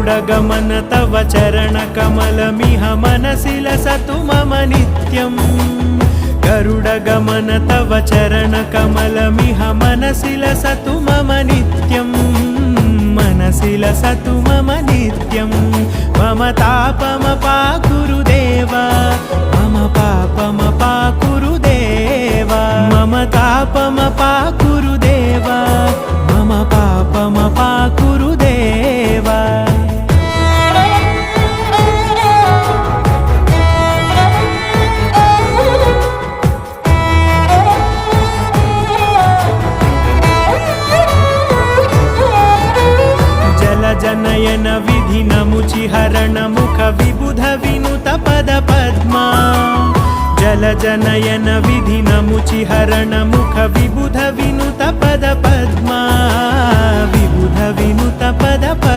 गरुडगमन तव चरणकमलमिह मनसि लसतु मम नित्यम् गरुडगमन तव चरणकमलमिह मनसि लसतु मम नित्यम् मनसि लसतु मम नित्यम् मम तापमपाकुरु देव मम पापमपाकुरु देव मम तापमपाकुरु देव मम पापमपाकुरु देव जनयन विधिनमुचिहरण मुख विबुध विनुत पद पद्मा जल जनयन विधिनमुचिहरण मुख विबुध विनुत पद पद्मा विबुध विनुत पद